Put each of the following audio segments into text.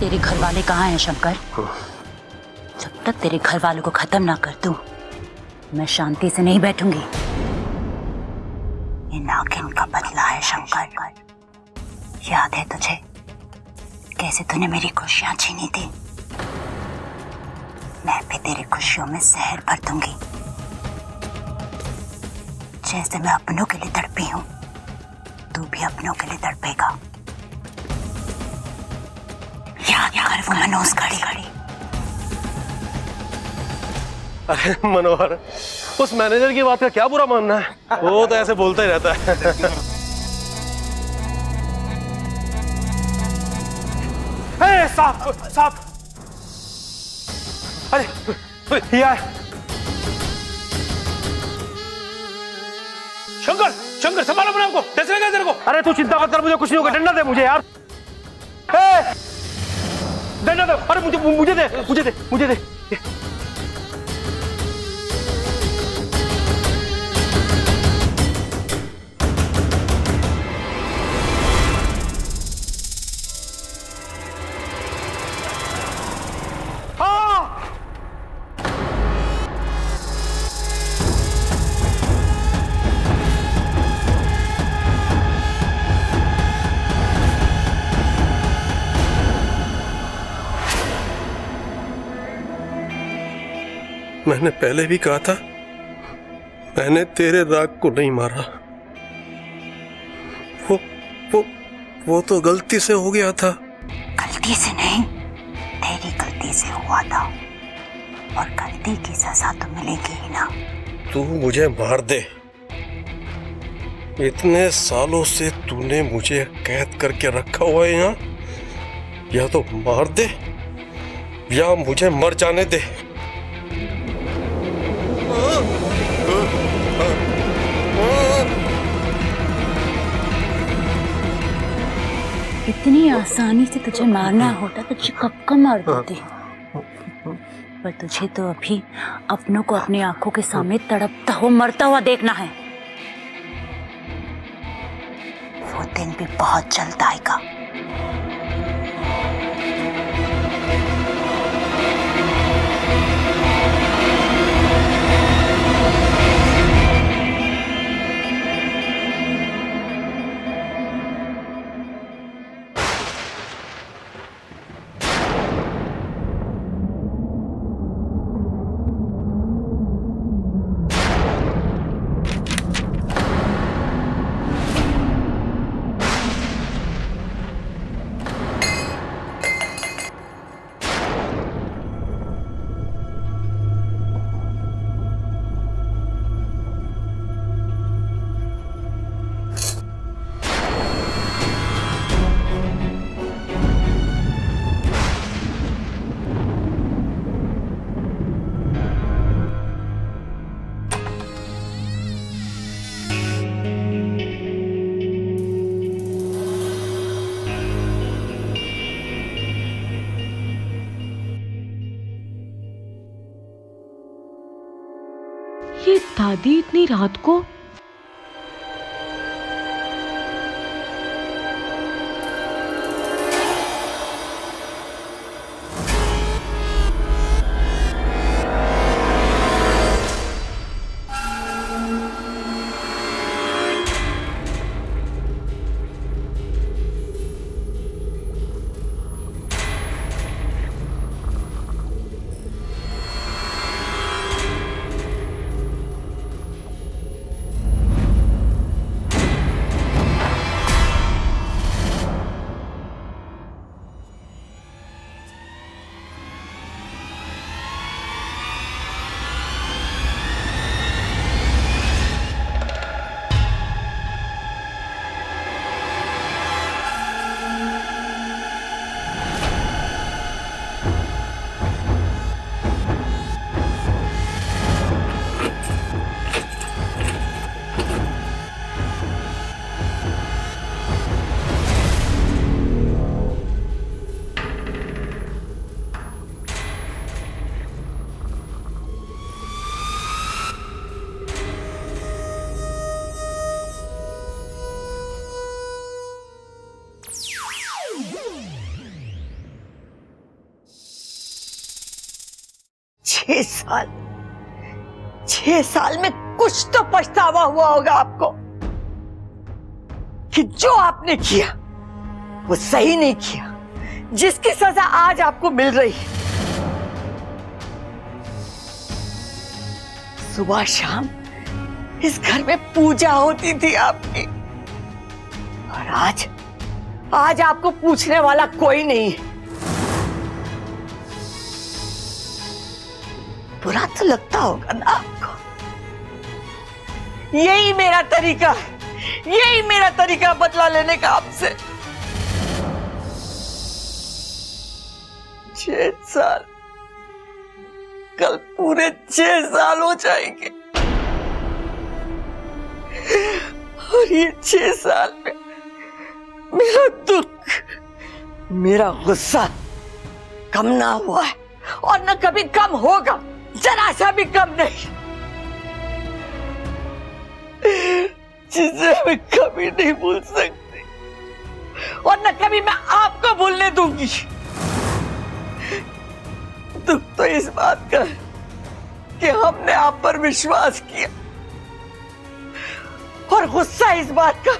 तेरे घर वाले कहाँ हैं शंकर? जब तक तेरे घर वालों को खत्म ना कर दूं, मैं शांति से नहीं बैठूंगी। ये नागिन का बदला है शंकर। याद है तुझे कैसे तूने मेरी खुशियां छीनी थी? मैं भी तेरी खुशियों में जहर भर दूंगी। जैसे मैं अपनों के लिए तड़पी हूं, तू भी अपनों के लिए तड़पेगा। याद कर वो मनोज घड़ी। अरे मनोहर, उस मैनेजर की बात का क्या बुरा मानना है? वो तो ऐसे बोलता ही रहता है। साहब, अरे ये आए। शंकर संभालो अपने आप को। कैसे लगा तेरे को? अरे तू चिंता मत कर, मुझे कुछ नहीं होगा। डंडा दे मुझे यार। डंडा दे। अरे मुझे दे। मैंने पहले भी कहा था, मैंने तेरे राग को नहीं मारा। वो तो गलती से हो गया था। गलती से नहीं, तेरी गलती से हुआ था, और गलती की सजा तो मिलेगी ही ना। तू मुझे मार दे। इतने सालों से तूने मुझे कैद करके रखा हुआ है यहाँ। या तो मार दे या मुझे मर जाने दे। इतनी आसानी से तुझे मारना होता तो तुझे कब का मार देती। पर तुझे तो अभी अपनों को अपनी आंखों के सामने तड़पता हुआ मरता हुआ देखना है। वो दिन भी बहुत जल्द आएगा। ये दादी इतनी रात को? छह साल में कुछ तो पछतावा हुआ होगा आपको कि जो आपने किया वो सही नहीं किया, जिसकी सजा आज आपको मिल रही है। सुबह शाम इस घर में पूजा होती थी आपकी, और आज आपको पूछने वाला कोई नहीं है। बुरा तो लगता होगा ना आपको। यही मेरा तरीका बदला लेने का आपसे। 6 साल, कल पूरे 6 साल हो जाएंगे, और ये 6 साल में मेरा दुख, मेरा गुस्सा कम ना हुआ है, और न कभी कम होगा, जरा सा भी कम नहीं, जिसे मैं कभी नहीं भूल सकती, और न कभी मैं आपको भूलने दूंगी। दुख तो इस बात का है कि हमने आप पर विश्वास किया, और गुस्सा इस बात का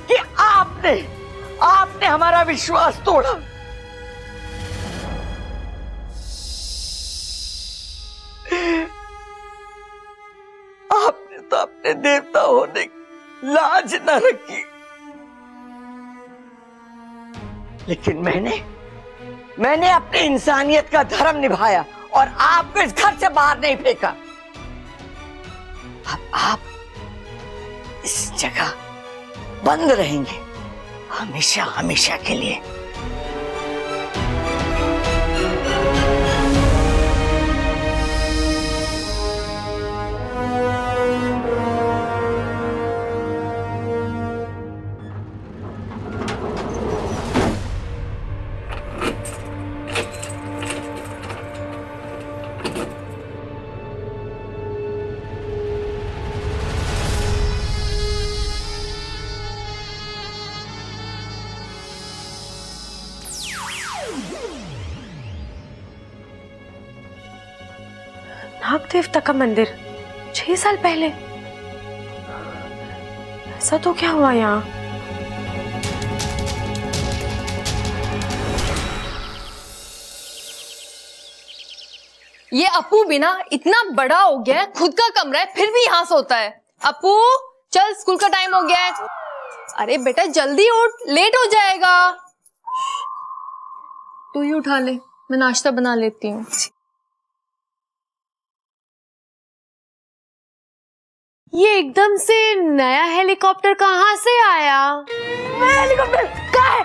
कि आपने हमारा विश्वास तोड़ा। आपने तो अपने देवता होने की लाज न रखी, लेकिन मैंने अपनी इंसानियत का धर्म निभाया और आपको इस घर से बाहर नहीं फेंका। अब आप इस जगह बंद रहेंगे हमेशा हमेशा के लिए। नाग देवता का मंदिर 6 साल पहले, ऐसा तो क्या हुआ यहाँ? ये अपू भी ना इतना बड़ा हो गया है, खुद का कमरा है फिर भी यहाँ सोता है। अपू चल, स्कूल का टाइम हो गया है। अरे बेटा जल्दी उठ, लेट हो जाएगा। तू ही उठा ले, मैं नाश्ता बना लेती हूँ। ये एकदम से नया हेलीकॉप्टर कहाँ से आया? हेलीकॉप्टर कहाँ है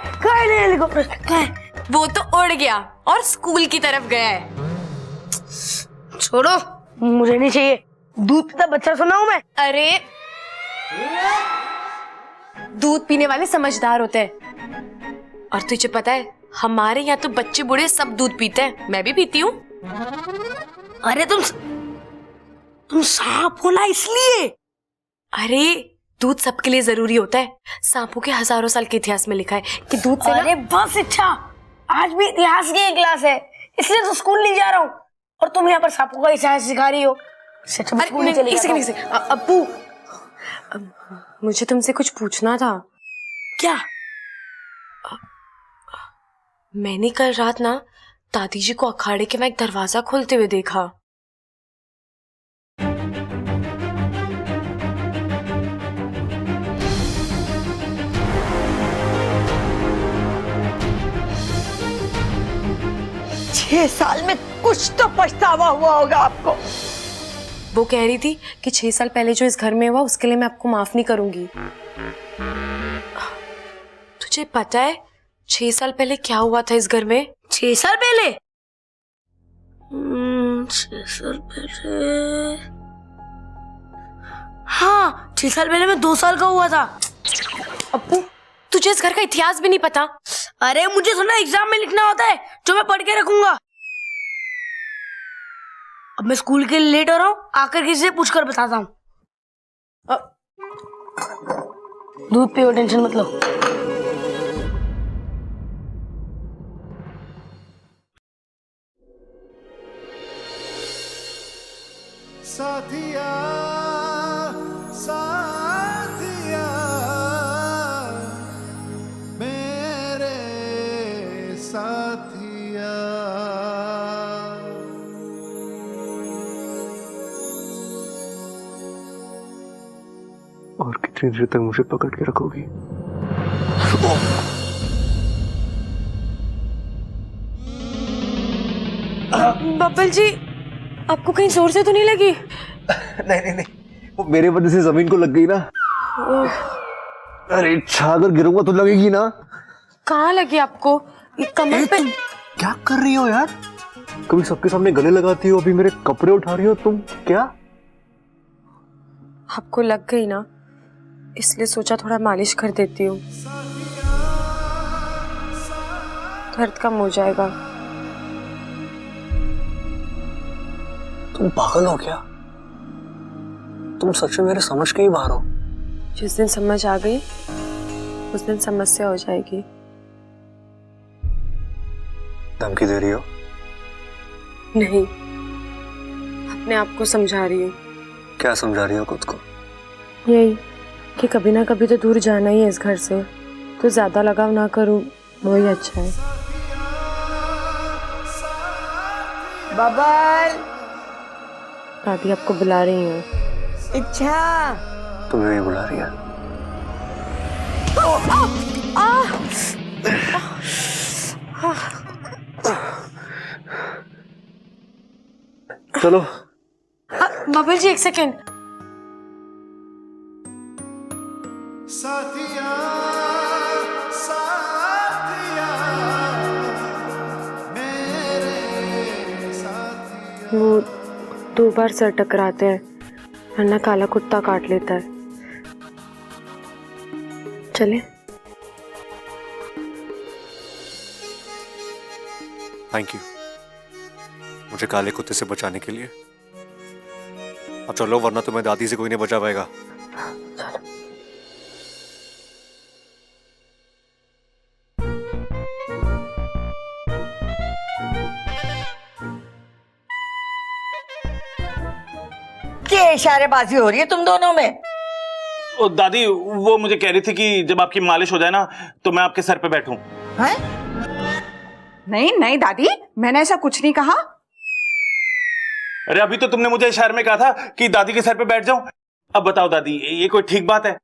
हेलीकॉप्टर कहाँ है? वो तो उड़ गया और स्कूल की तरफ गया है। छोड़ो, मुझे नहीं चाहिए। दूध पीता बच्चा सुना हूं मैं। अरे दूध पीने वाले समझदार होते हैं, और तुझे पता है हमारे यहाँ तो बच्चे बूढ़े सब दूध पीते हैं, मैं भी पीती हूँ। अरे तुम सांप हो ना इसलिए। अरे दूध सबके लिए जरूरी होता है। सांपों के हजारों साल के इतिहास में लिखा है कि दूध से अरे बस इच्छा, आज भी इतिहास की क्लास है, इसलिए तो स्कूल नहीं जा रहा हूँ, और तुम यहाँ पर सांपों का इतिहास सिखा रही हो। अब्बू मुझे तुमसे कुछ पूछना था। क्या? मैंने कल रात ना दादी जी को अखाड़े के में एक दरवाजा खोलते हुए देखा। छह साल में कुछ तो पछतावा हुआ होगा आपको। वो कह रही थी कि 6 साल पहले जो इस घर में हुआ उसके लिए मैं आपको माफ नहीं करूंगी। तुझे पता है 6 साल पहले क्या हुआ था इस घर में? 6 साल पहले? 6 साल पहले, हाँ 6 साल पहले मैं 2 साल का हुआ था। अब्बू तुझे इस घर का इतिहास भी नहीं पता? अरे मुझे थोड़ा एग्जाम में लिखना होता है जो मैं पढ़ के रखूंगा। अब मैं स्कूल के लिए लेट हो रहा हूँ, आकर किसी से पूछकर बताता हूँ। दूध पियो, टेंशन मत लो। साथिया साथिया मेरे साथिया। और कितनी देर तक मुझे पकड़ के रखोगी? बब्बल जी, आपको कहीं जोर से तो नहीं लगी? नहीं नहीं नहीं, वो मेरे वजह से जमीन को लग गई ना। अरे अगर गिरूंगा तो लगेगी ना। कहाँ लगी आपको? कमर पे? क्या कर रही हो यार? कभी सबके सामने गले लगाती हो, अभी मेरे कपड़े उठा रही हो तुम। क्या आपको लग गई ना, इसलिए सोचा थोड़ा मालिश कर देती हूँ, दर्द कम हो जाएगा। तुम पागल हो क्या? तुम सच में मेरे समझ के ही बाहर हो। जिस दिन समझ आ गई उस दिन समस्या हो जाएगी। धमकी दे रही हो? नहीं, अपने आप को समझा रही हूँ। क्या समझा रही हो खुद को? यही कि कभी ना कभी तो दूर जाना ही है इस घर से, तो ज्यादा लगाव ना करूँ वही अच्छा है। बबल, दादी आपको बुला रही हैं। इच्छा, तुम्हें भी बुला रही है। चलो। बबल जी, एक सेकेंड। साथिया साथिया मेरे साथिया। वो 2 बार सर टकराते हैं, वरना काला कुत्ता काट लेता है। चले? थैंक यू मुझे काले कुत्ते से बचाने के लिए। अब चलो, वरना तुम्हें दादी से कोई नहीं बचा पाएगा। क्या इशारेबाजी हो रही है तुम दोनों में? ओ दादी, वो मुझे कह रही थी कि जब आपकी मालिश हो जाए ना तो मैं आपके सर पे बैठूं। हैं? नहीं नहीं दादी, मैंने ऐसा कुछ नहीं कहा। अरे अभी तो तुमने मुझे इशारे में कहा था कि दादी के सर पे बैठ जाऊं। अब बताओ दादी, ये कोई ठीक बात है?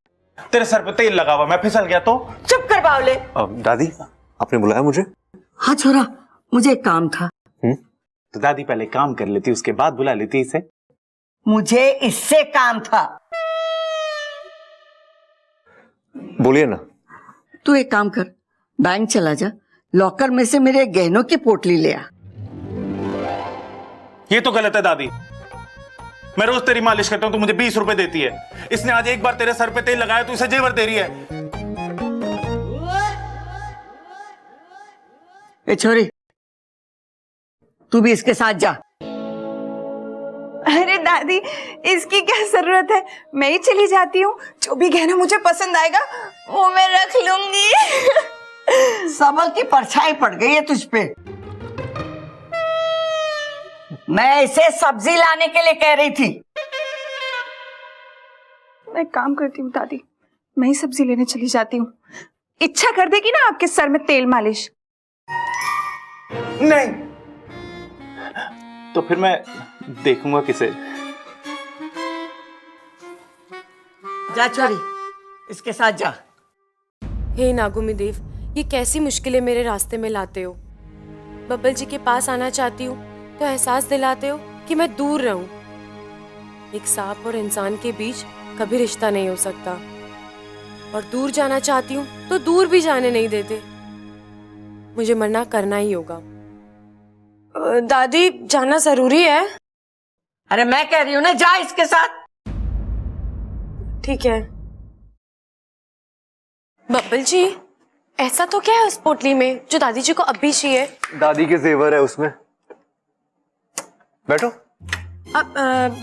तेरे सर पे तेल लगा हुआ, मैं फिसल गया तो? चुप कर बावले। दादी, आपने बुलाया मुझे? हाँ छोरा, मुझे एक काम था। तो दादी पहले काम कर लेती, उसके बाद बुला लेती इसे। मुझे इससे काम था। बोलिए ना। तू एक काम कर, बैंक चला जा, लॉकर में से मेरे गहनों की पोटली ले आ। ये तो गलत है दादी। मैं रोज तेरी मालिश करता हूं तो मुझे 20 रुपए देती है। इसने आज एक बार तेरे सर पे तेल लगाया तो इसे जेवर दे रही है। ए छोरी, तू भी इसके साथ जा। अरे दादी, इसकी क्या जरूरत है, मैं ही चली जाती हूँ। जो भी गहना मुझे पसंद आएगा वो मैं रख लूंगी। सबल की परछाई पड़ गई है तुझ पे। मैं इसे सब्जी लाने के लिए कह रही थी। मैं काम करती हूँ दादी, मैं ही सब्जी लेने चली जाती हूँ। इच्छा कर देगी ना आपके सर में तेल मालिश? नहीं तो फिर मैं देखूंगा किसे। जा छोरी, इसके साथ जा। हे नागुमी देव, ये कैसी मुश्किलें मेरे रास्ते में लाते हो। बब्बल जी के पास आना चाहती हूँ तो एहसास दिलाते हो कि मैं दूर रहूं। एक सांप और इंसान के बीच कभी रिश्ता नहीं हो सकता, और दूर जाना चाहती हूँ तो दूर भी जाने नहीं देते। मुझे मना करना ही होगा। दादी, जाना जरूरी है? अरे मैं कह रही हूँ ना, जा इसके साथ। ठीक है। बब्बल जी, ऐसा तो क्या है उस पोटली में जो दादी जी को अब भी चाहिए? दादी के जेवर है उसमें। बैठो। अब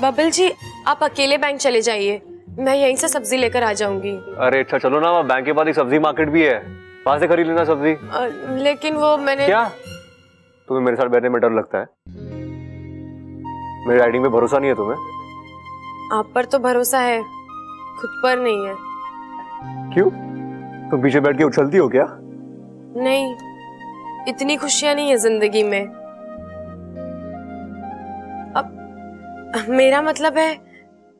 बब्बल जी, आप अकेले बैंक चले जाइए, मैं यहीं से सब्जी लेकर आ जाऊंगी। अरे अच्छा चलो ना, बैंक के पास एक सब्जी मार्केट भी है, वहां से खरीद लेना सब्जी। लेकिन वो मैंने। क्या तुम्हें मेरे साथ बैठने में डर लगता है? मेरी राइडिंग पे भरोसा नहीं है तुम्हें? आप पर तो भरोसा है, खुद पर नहीं है। क्यों? तुम पीछे बैठ के उछलती हो क्या? नहीं, इतनी खुशियां नहीं है जिंदगी में। अब मेरा मतलब है,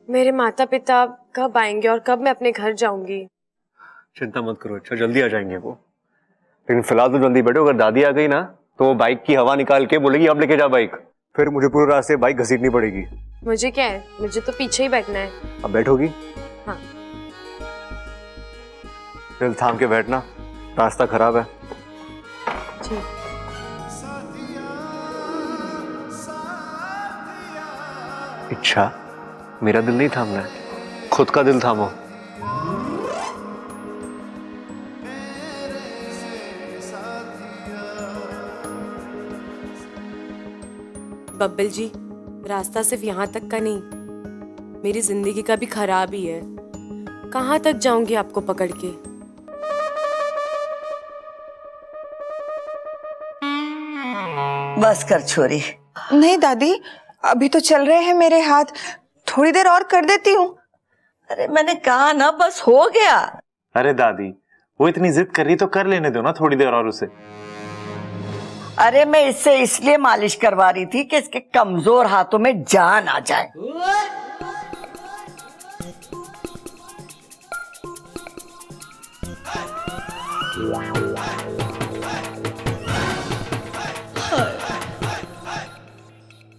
मेरे माता पिता कब आएंगे और कब मैं अपने घर जाऊंगी। चिंता मत करो, अच्छा जल्दी आ जाएंगे वो। लेकिन फिलहाल तो जल्दी बैठो, अगर दादी आ गई ना तो वो बाइक की हवा निकाल के बोलेगी अब लेके जा बाइक, फिर मुझे पूरे रास्ते बाइक घसीटनी पड़ेगी। मुझे क्या है, मुझे तो पीछे ही बैठना है। अब बैठोगी? हाँ। दिल थाम के बैठना, रास्ता खराब है। जी। इच्छा, मेरा दिल नहीं थामना है, खुद का दिल थामो। बब्बल जी, रास्ता सिर्फ यहाँ तक का नहीं, मेरी जिंदगी का भी खराब ही है। कहाँ तक जाऊंगी आपको पकड़ के? बस कर छोरी। नहीं दादी, अभी तो चल रहे हैं मेरे हाथ, थोड़ी देर और कर देती हूँ। अरे मैंने कहा ना, बस हो गया। अरे दादी, वो इतनी जिद कर रही तो कर लेने दो ना थोड़ी देर और उसे। अरे मैं इससे इसलिए मालिश करवा रही थी कि इसके कमजोर हाथों में जान आ जाए।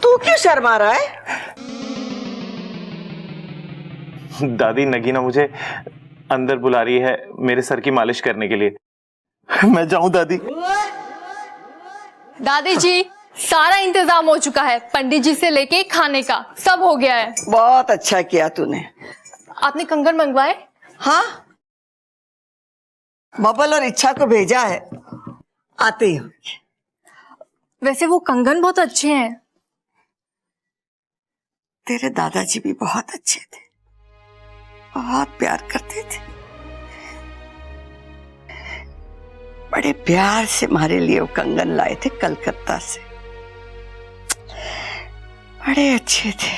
तू क्यों शर्मा रहा है? दादी, नगीना मुझे अंदर बुला रही है मेरे सर की मालिश करने के लिए। मैं जाऊं दादी? दादी जी, सारा इंतजाम हो चुका है, पंडित जी से लेके खाने का सब हो गया है। बहुत अच्छा किया तूने। आपने कंगन मंगवाए? हाँ, बबल और इच्छा को भेजा है, आते ही। वैसे वो कंगन बहुत अच्छे हैं। तेरे दादाजी भी बहुत अच्छे थे, बहुत प्यार करते थे। बड़े प्यार से हमारे लिए वो कंगन लाए थे कलकत्ता से, बड़े अच्छे थे।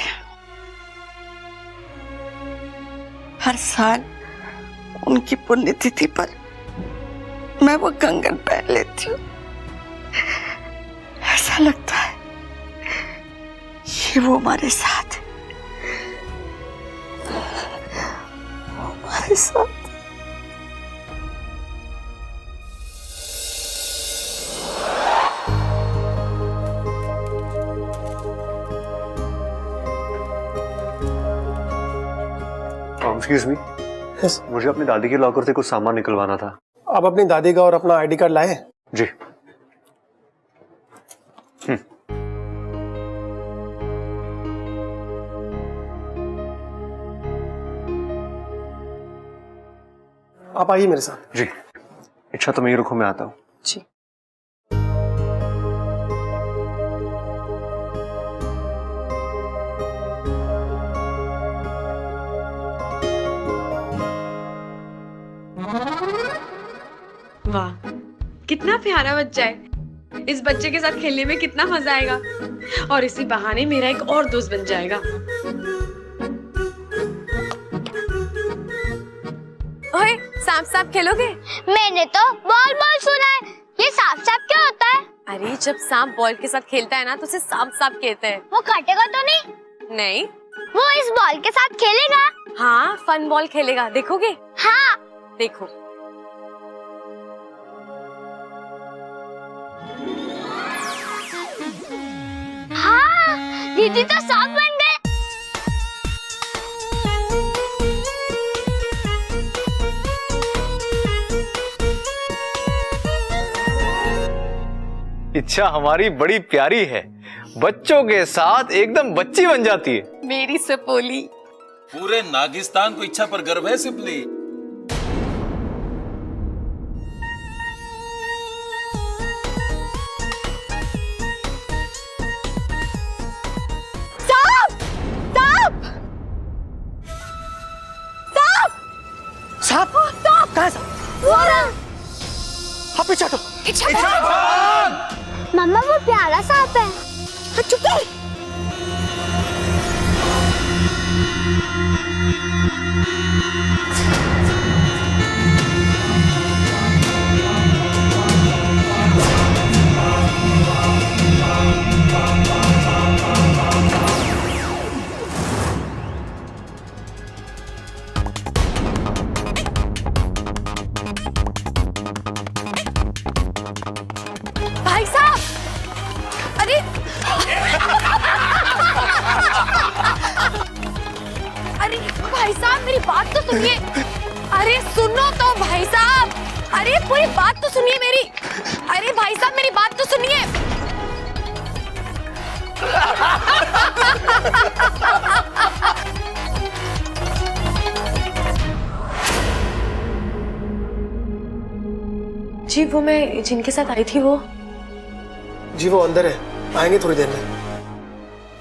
हर साल उनकी पुण्यतिथि पर मैं वो कंगन पहन लेती हूँ। ऐसा लगता है कि वो हमारे साथ है, हमारे साथ। एक्सक्यूज मी, मुझे अपनी दादी के लॉकर से कुछ सामान निकलवाना था। आप अपनी दादी का और अपना आईडी कार्ड लाए? जी। आप आइए मेरे साथ। जी। इच्छा तो मैं रुको, मैं आता हूँ। जी। वाह, कितना प्यारा बच्चा है। इस बच्चे के साथ खेलने में कितना मजा आएगा, और इसी बहाने मेरा एक और दोस्त बन जाएगा। ओए, सांप सांप खेलोगे? मैंने तो बॉल बॉल सुना है, ये सांप सांप क्या होता है? अरे, जब सांप बॉल के साथ खेलता है ना तो उसे सांप सांप कहते हैं। वो काटेगा तो नहीं? नहीं। वो इस बॉल के साथ खेलेगा? हाँ, फन बॉल खेलेगा, देखोगे? हाँ। देखो। हाँ, दीदी तो सांप बन गए। इच्छा हमारी बड़ी प्यारी है, बच्चों के साथ एकदम बच्ची बन जाती है। मेरी सपोली। पूरे नागिस्तान को इच्छा पर गर्व है सिपली। सांप? कहाँ सांप? हाँ, पीछे हटो। मम्मा, वो प्यारा सांप है। चुप कर। भाई साहब, अरे अरे भाई साहब मेरी बात तो सुनिए। अरे सुनो तो भाई साहब, अरे पूरी बात तो सुनिए मेरी। अरे भाई साहब मेरी बात तो सुनिए। जी वो मैं जिनके साथ आई थी वो। जी वो अंदर है, आएंगे थोड़ी देर में।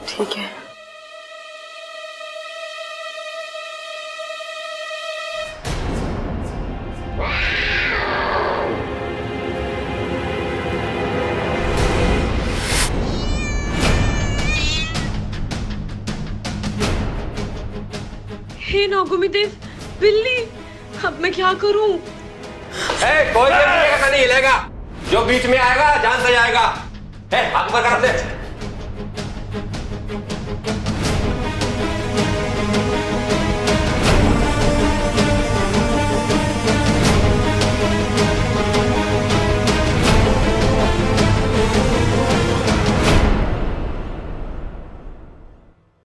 ठीक है। हे नागुमी देव, बिल्ली, अब मैं क्या करूं? कोई नहीं हिलेगा, जो बीच में आएगा जान से जाएगा। हाथ ऊपर कर दे।